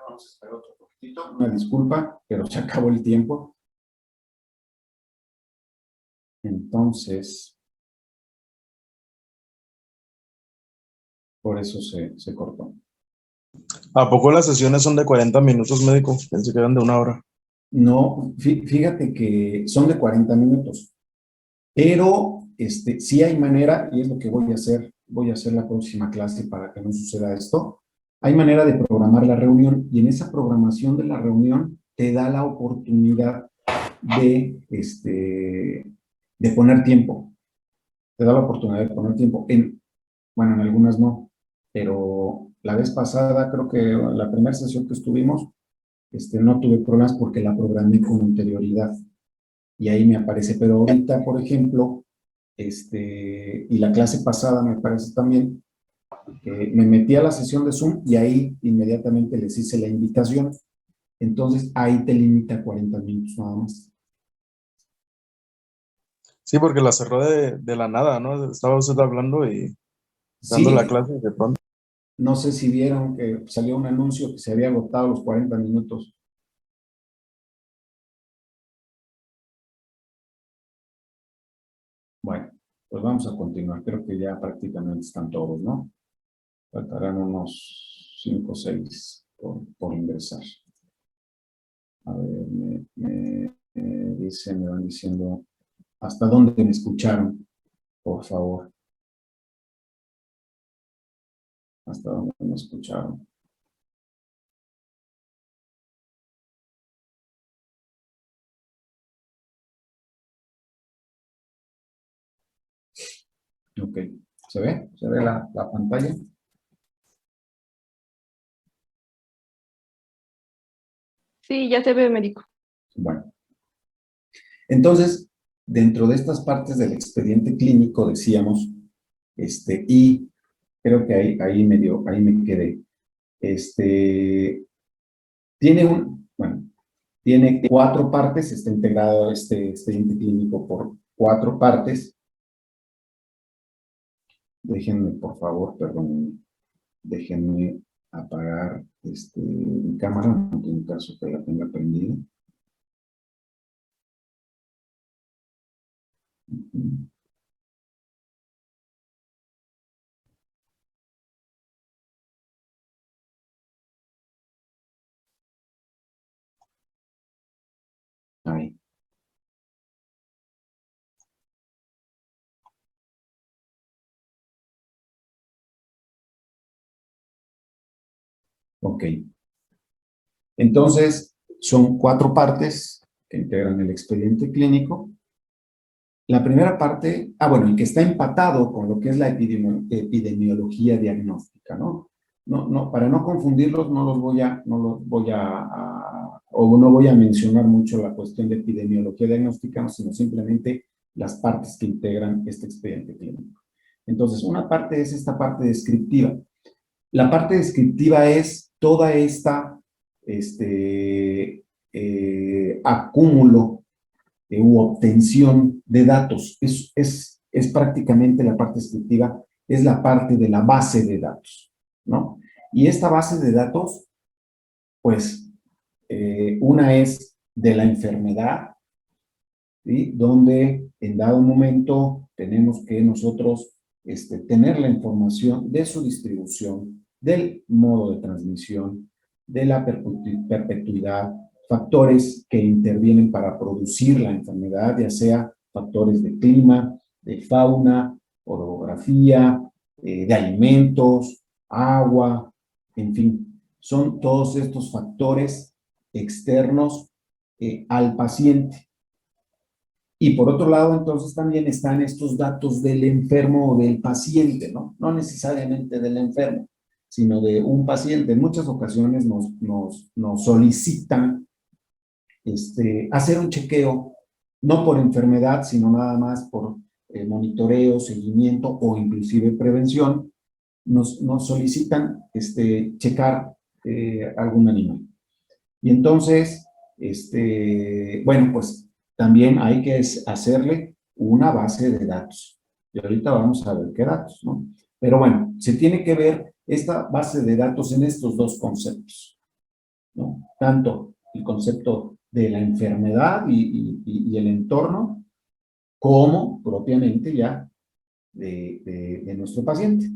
Vamos a esperar otro poquitito. Una disculpa, pero se acabó el tiempo. Entonces, por eso se cortó. ¿A poco las sesiones son de 40 minutos, médico? Pensé que eran de 1 hora. No, fíjate que son de 40 minutos, pero sí hay manera, y es lo que voy a hacer la próxima clase para que no suceda esto. Hay manera de programar la reunión y en esa programación de la reunión te da la oportunidad de poner tiempo. Te da la oportunidad de poner tiempo. Bueno, en algunas no, pero la vez pasada, creo que la primera sesión que estuvimos, no tuve problemas porque la programé con anterioridad y ahí me aparece, pero ahorita, por ejemplo, y la clase pasada me parece también, que me metí a la sesión de Zoom y ahí inmediatamente les hice la invitación, entonces ahí te limita a 40 minutos nada más. Sí, porque la cerró de la nada, ¿no? Estaba usted hablando y dando Sí, la clase y de pronto. no sé si vieron que salió un anuncio que se había agotado los 40 minutos. Bueno, pues vamos a continuar. Creo que ya prácticamente están todos, ¿no? Faltarán unos 5 o 6 por ingresar. A ver, me van diciendo hasta dónde me escucharon, por favor. Hasta dónde me escucharon. Ok, ¿se ve? ¿Se ve la pantalla? Sí, ya se ve, médico. Bueno, entonces, dentro de estas partes del expediente clínico, decíamos, y creo que ahí me quedé. Tiene 4 partes, está integrado este expediente clínico por 4 partes. Déjenme, por favor, perdón, déjenme apagar mi cámara, en caso que la tenga prendida. Ahí. Ok. Entonces, son 4 partes que integran el expediente clínico. La primera parte, bueno, el que está empatado con lo que es la epidemiología diagnóstica, ¿no? No, para no confundirlos, no voy a mencionar mucho la cuestión de epidemiología diagnóstica, sino simplemente las partes que integran este expediente clínico. Entonces, una parte es esta parte descriptiva. La parte descriptiva es toda esta acúmulo u obtención de datos. Es prácticamente la parte descriptiva, es la parte de la base de datos, ¿no? Y esta base de datos, pues, una es de la enfermedad, ¿sí? Donde en dado momento tenemos que nosotros tener la información de su distribución, del modo de transmisión, de la perpetuidad, factores que intervienen para producir la enfermedad, ya sea factores de clima, de fauna, orografía, de alimentos, agua, en fin, son todos estos factores externos al paciente. Y por otro lado, entonces también están estos datos del enfermo o del paciente, ¿no? No necesariamente del enfermo, sino de un paciente. En muchas ocasiones nos solicitan hacer un chequeo, no por enfermedad, sino nada más por monitoreo, seguimiento o inclusive prevención. nos solicitan checar algún animal. Y entonces, bueno, pues también hay que hacerle una base de datos. Y ahorita vamos a ver qué datos, ¿no? Pero bueno, se tiene que ver esta base de datos en estos dos conceptos, ¿no? Tanto el concepto de la enfermedad y el entorno, como propiamente ya de nuestro paciente.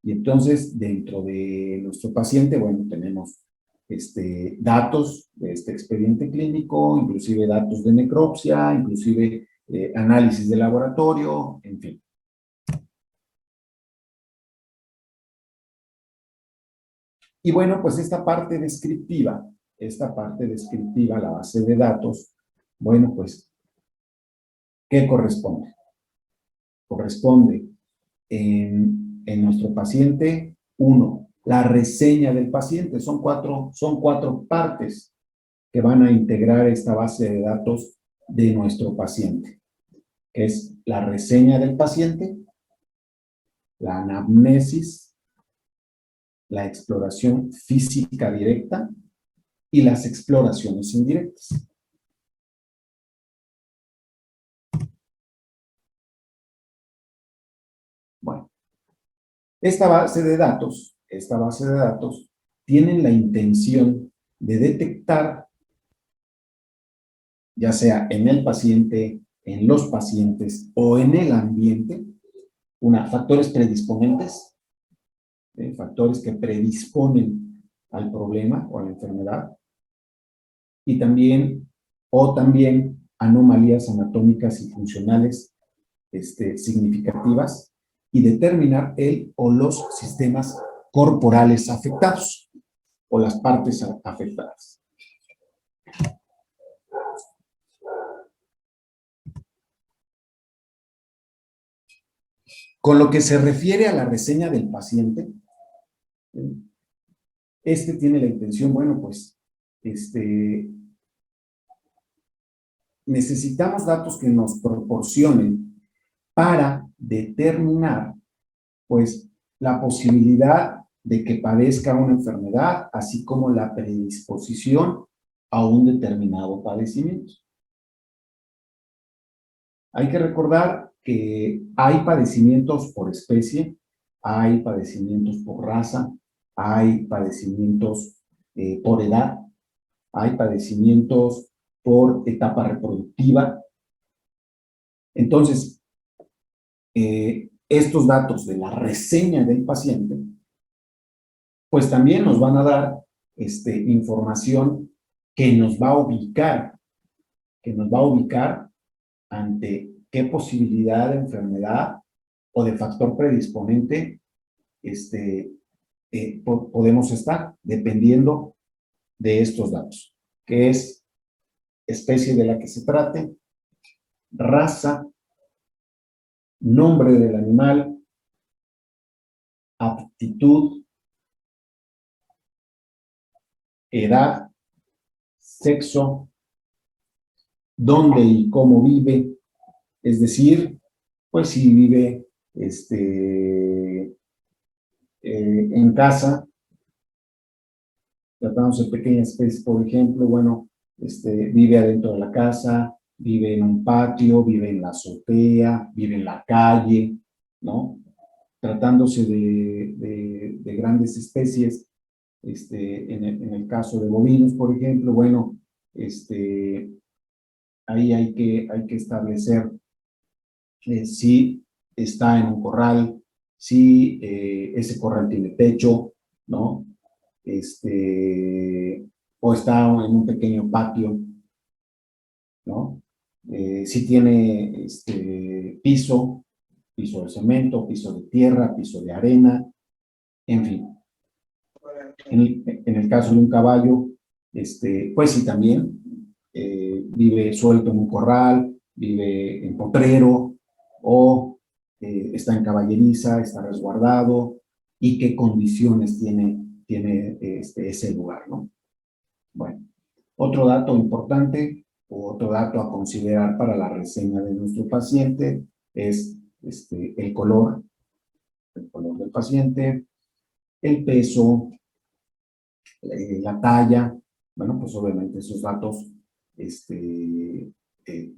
Y entonces, dentro de nuestro paciente, bueno, tenemos datos de este expediente clínico, inclusive datos de necropsia, inclusive análisis de laboratorio, en fin. Y bueno, pues esta parte descriptiva, la base de datos, bueno, pues, ¿qué corresponde? Corresponde en nuestro paciente, uno, la reseña del paciente. Son cuatro partes que van a integrar esta base de datos de nuestro paciente, que es la reseña del paciente, la anamnesis, la exploración física directa y las exploraciones indirectas. Bueno, esta base de datos tiene la intención de detectar, ya sea en el paciente, en los pacientes o en el ambiente, factores predisponentes, factores que predisponen al problema o a la enfermedad, y también anomalías anatómicas y funcionales significativas, y determinar el o los sistemas corporales afectados o las partes afectadas. Con lo que se refiere a la reseña del paciente, tiene la intención, bueno, pues, necesitamos datos que nos proporcionen para determinar, pues, la posibilidad de que padezca una enfermedad, así como la predisposición a un determinado padecimiento. Hay que recordar que hay padecimientos por especie, hay padecimientos por raza, hay padecimientos por edad, hay padecimientos por etapa reproductiva. Entonces, estos datos de la reseña del paciente, pues también nos van a dar información que nos va a ubicar, ante qué posibilidad de enfermedad o de factor predisponente podemos estar, dependiendo de estos datos, que es especie de la que se trate, raza, nombre del animal, aptitud, edad, sexo, dónde y cómo vive, es decir, pues si vive en casa, tratamos de pequeñas especies, por ejemplo, bueno, vive adentro de la casa, vive en un patio, vive en la azotea, vive en la calle, ¿no? Tratándose de grandes especies, en el caso de bovinos, por ejemplo, bueno, ahí hay que establecer si está en un corral, si ese corral tiene techo, ¿no? O está en un pequeño patio, ¿no? Si tiene piso de cemento, piso de tierra, piso de arena, en fin. En el caso de un caballo, pues sí también vive suelto en un corral, vive en potrero, o está en caballeriza, está resguardado, y qué condiciones tiene ese lugar, ¿no? Bueno, otro dato importante, o otro dato a considerar para la reseña de nuestro paciente es el color, el color del paciente, el peso, la talla. Bueno, pues obviamente esos datos,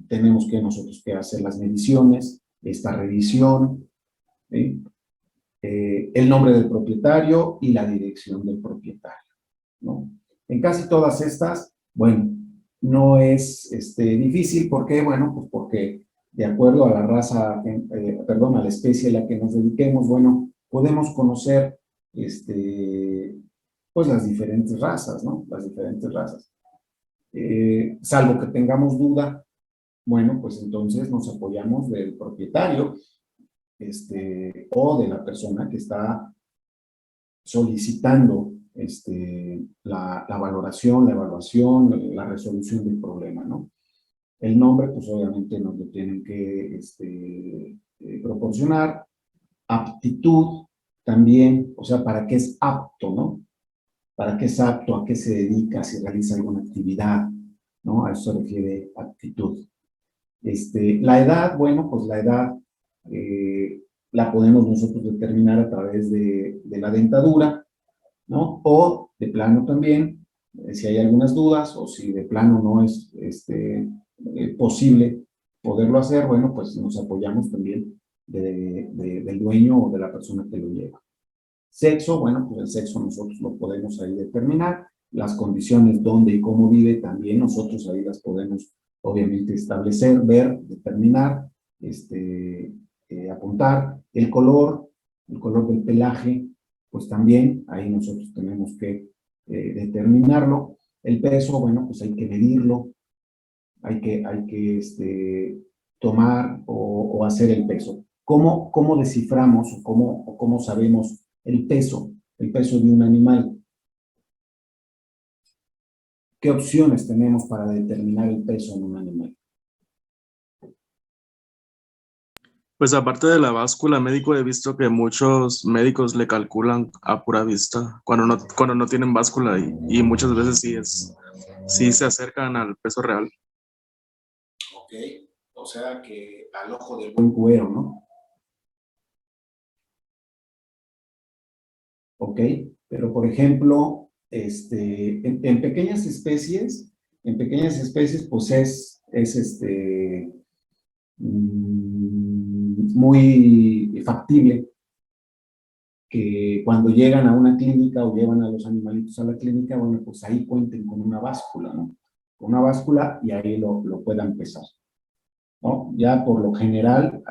tenemos que nosotros que hacer las mediciones, esta revisión, ¿sí? El nombre del propietario y la dirección del propietario, ¿no? En casi todas estas, bueno, no es difícil. ¿Por qué? Bueno, pues porque de acuerdo a la raza, perdón, a la especie a la que nos dediquemos, bueno, podemos conocer, pues las diferentes razas, ¿no? Las diferentes razas. Salvo que tengamos duda, bueno, pues entonces nos apoyamos del propietario, o de la persona que está solicitando la valoración, la evaluación, la resolución del problema, ¿no? El nombre, pues obviamente nos lo tienen que proporcionar. Aptitud también, o sea, para qué es apto, ¿no? Para qué es apto, a qué se dedica, si realiza alguna actividad, ¿no? A eso se refiere aptitud. La edad, bueno, pues la edad la podemos nosotros determinar a través de la dentadura, ¿no? O de plano también, si hay algunas dudas o si de plano no es posible poderlo hacer, bueno, pues nos apoyamos también del dueño o de la persona que lo lleva. Sexo, bueno, pues el sexo nosotros lo podemos ahí determinar. Las condiciones, dónde y cómo vive, también nosotros ahí las podemos obviamente establecer, ver, determinar, apuntar. El color del pelaje, pues también ahí nosotros tenemos que determinarlo. El peso, bueno, pues hay que medirlo, hay que tomar o hacer el peso. ¿Cómo desciframos o cómo sabemos el peso de un animal? ¿Qué opciones tenemos para determinar el peso en un animal? Pues aparte de la báscula médico, he visto que muchos médicos le calculan a pura vista cuando no tienen báscula y muchas veces sí se acercan al peso real. Ok, o sea que al ojo del buen cubero, ¿no? Ok, pero por ejemplo, en pequeñas especies, pues es muy factible que cuando llegan a una clínica o llevan a los animalitos a la clínica, bueno, pues ahí cuenten con una báscula, ¿no? Con una báscula y ahí lo puedan pesar, ¿no? Ya por lo general,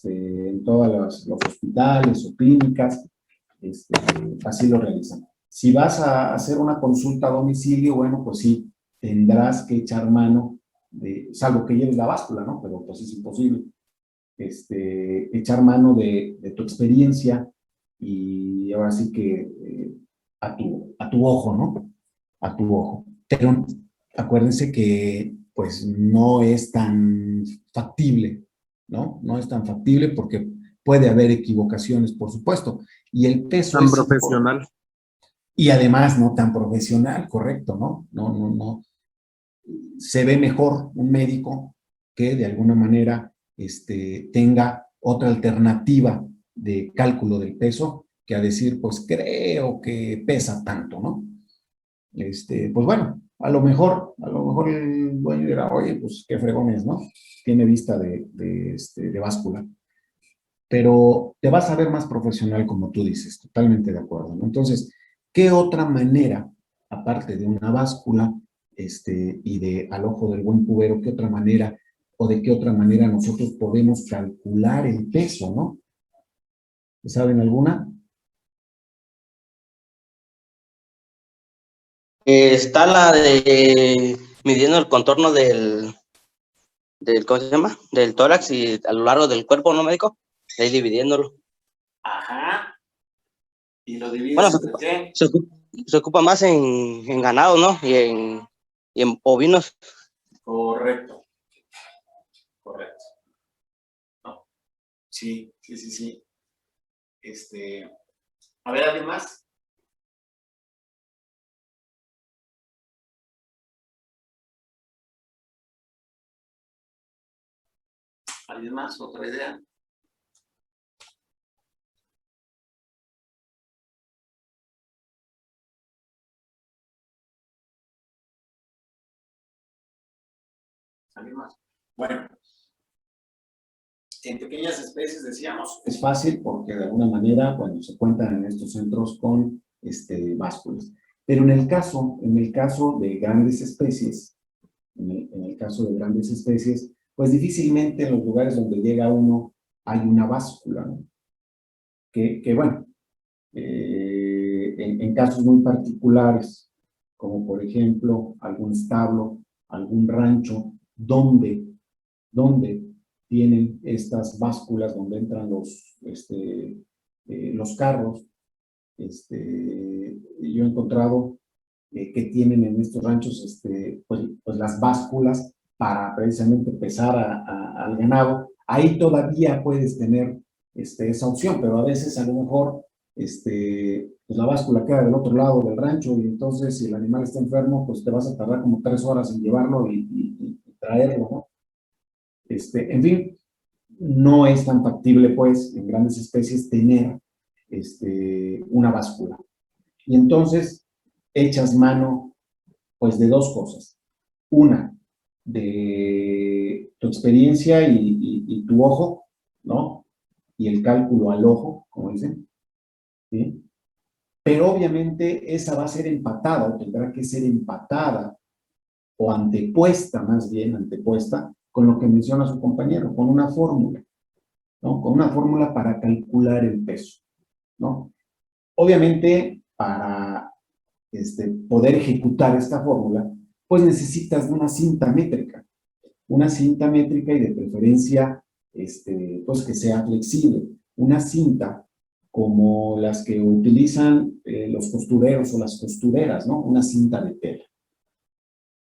en todos los hospitales o clínicas, así lo realizan. Si vas a hacer una consulta a domicilio, bueno, pues sí, tendrás que echar mano salvo que lleves la báscula, ¿no? Pero pues es imposible. Echar mano de tu experiencia y ahora sí que a tu ojo, ¿no? A tu ojo. Pero acuérdense que pues no es tan factible, ¿no? No es tan factible porque puede haber equivocaciones, por supuesto, y el peso Tan es importante. profesional. Y además no tan profesional, correcto, ¿no? No. Se ve mejor un médico que de alguna manera tenga otra alternativa de cálculo del peso que a decir, pues creo que pesa tanto, ¿no? Pues bueno, a lo mejor el dueño dirá, oye, pues qué fregón es, ¿no? Tiene vista de báscula. Pero te vas a ver más profesional, como tú dices, totalmente de acuerdo, ¿no? Entonces, ¿qué otra manera, aparte de una báscula, y de al ojo del buen cubero, qué otra manera o de qué otra manera nosotros podemos calcular el peso, ¿no? ¿Saben alguna? Está la de midiendo el contorno del, ¿cómo se llama? Del tórax y a lo largo del cuerpo, ¿no, médico? Ahí dividiéndolo. Ajá. ¿Y lo Bueno, divides entre qué? se ocupa más en ganado, ¿no? Y en ovinos. Correcto, correcto. No, sí. A ver, ¿alguien más? ¿Alguien más? ¿Otra idea? ¿Alguien más? Bueno, en pequeñas especies, decíamos, es fácil porque de alguna manera, bueno, se cuentan en estos centros con básculas. Pero en el caso de grandes especies, en el caso de grandes especies, pues difícilmente en los lugares donde llega uno hay una báscula, ¿no? Que bueno, en casos muy particulares, como por ejemplo algún establo, algún rancho, donde tienen estas básculas donde entran los carros. Yo he encontrado que tienen en estos ranchos pues las básculas para precisamente pesar al ganado. Ahí todavía puedes tener esa opción, pero a veces a lo mejor pues la báscula queda del otro lado del rancho y entonces si el animal está enfermo, pues te vas a tardar como 3 horas en llevarlo y traerlo, ¿no? En fin, no es tan factible, pues, en grandes especies tener una báscula. Y entonces echas mano, pues, de dos cosas. Una, de tu experiencia y tu ojo, ¿no? Y el cálculo al ojo, como dicen, ¿sí? Pero obviamente esa va a ser empatada, o tendrá que ser empatada, o antepuesta, más bien, antepuesta, con lo que menciona su compañero, con una fórmula, ¿no? Con una fórmula para calcular el peso, ¿no? Obviamente, para poder ejecutar esta fórmula, pues necesitas de una cinta métrica y de preferencia, pues que sea flexible, una cinta como las que utilizan los costureros o las costureras, ¿no? Una cinta de tela,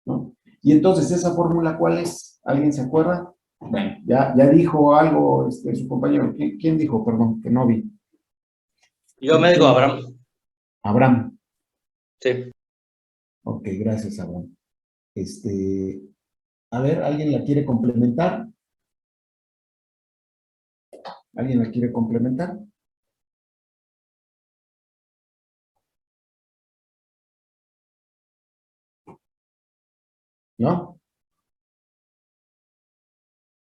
¿no? Y entonces, ¿esa fórmula cuál es? ¿Alguien se acuerda? Bueno, ya dijo algo su compañero. ¿Quién dijo? Perdón, que no vi. Yo me digo Abraham. Abraham. Sí. Ok, gracias, Abraham. A ver, ¿alguien la quiere complementar? ¿Alguien la quiere complementar? ¿No?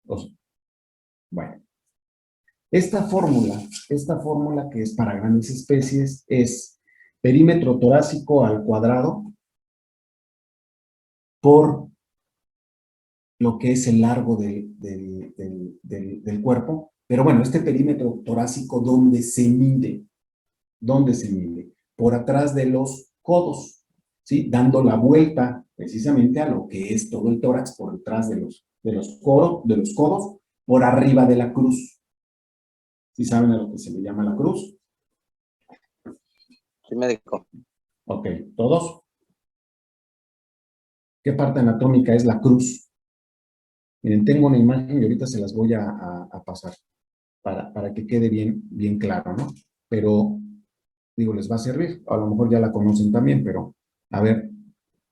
Pues, bueno. Esta fórmula que es para grandes especies es perímetro torácico al cuadrado por lo que es el largo del cuerpo. Pero bueno, este perímetro torácico, ¿dónde se mide? ¿Dónde se mide? Por atrás de los codos, ¿sí? Dando la vuelta precisamente a lo que es todo el tórax por detrás de los codos, por arriba de la cruz. ¿Sí saben a lo que se le llama la cruz? Sí, médico. Ok, ¿todos? ¿Qué parte anatómica es la cruz? Miren, tengo una imagen y ahorita se las voy a pasar para que quede bien claro, ¿no? Pero, digo, les va a servir. A lo mejor ya la conocen también, pero, a ver,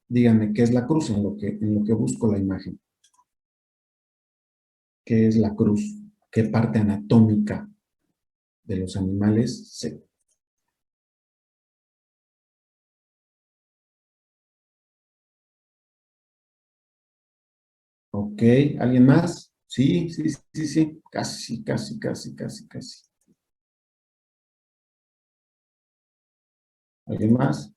díganme, ¿qué es la cruz en lo que busco la imagen? ¿Qué es la cruz? ¿Qué parte anatómica de los animales se... Ok, ¿alguien más? Sí, sí, sí, sí, casi, casi, casi, casi, casi. ¿Alguien más?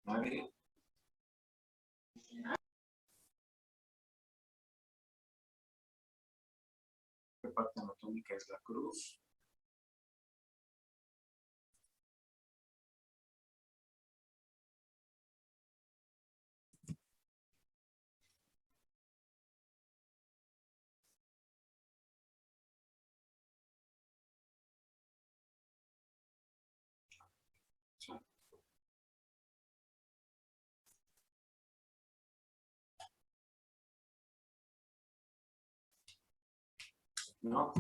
Nadie. ¿Qué parte anatómica es la cruz? ¿no?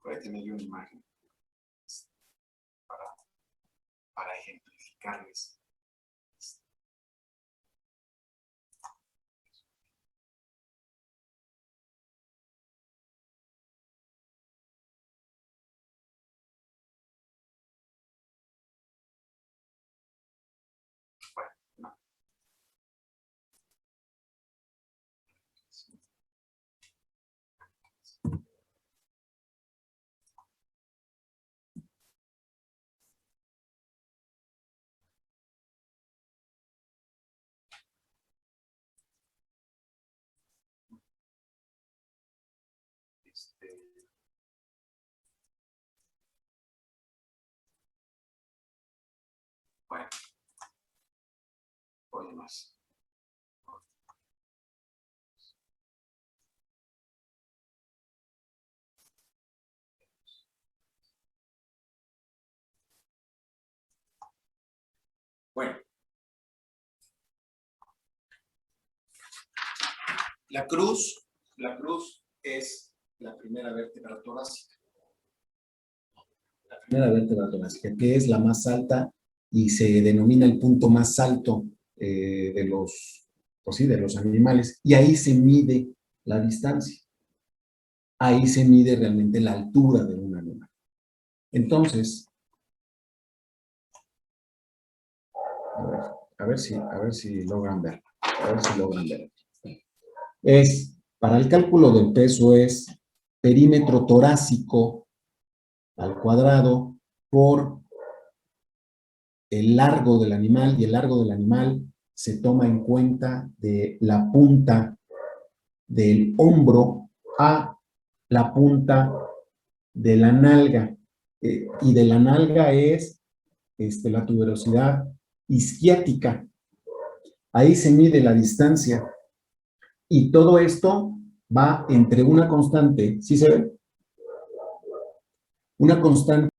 Voy a tener yo una imagen para ejemplificarles. Bueno, no. Bueno, voy más. Bueno, la cruz es la primera vértebra torácica. La primera vértebra torácica, que es la más alta y se denomina el punto más alto de los, pues sí, de los animales. Y ahí se mide la distancia. Ahí se mide realmente la altura de un animal. Entonces, a ver si logran ver. A ver si logran ver. Para el cálculo del peso es perímetro torácico al cuadrado por el largo del animal, y el largo del animal se toma en cuenta de la punta del hombro a la punta de la nalga. Y de la nalga es la tuberosidad isquiática. Ahí se mide la distancia. Y todo esto va entre una constante, ¿sí se ve? Una constante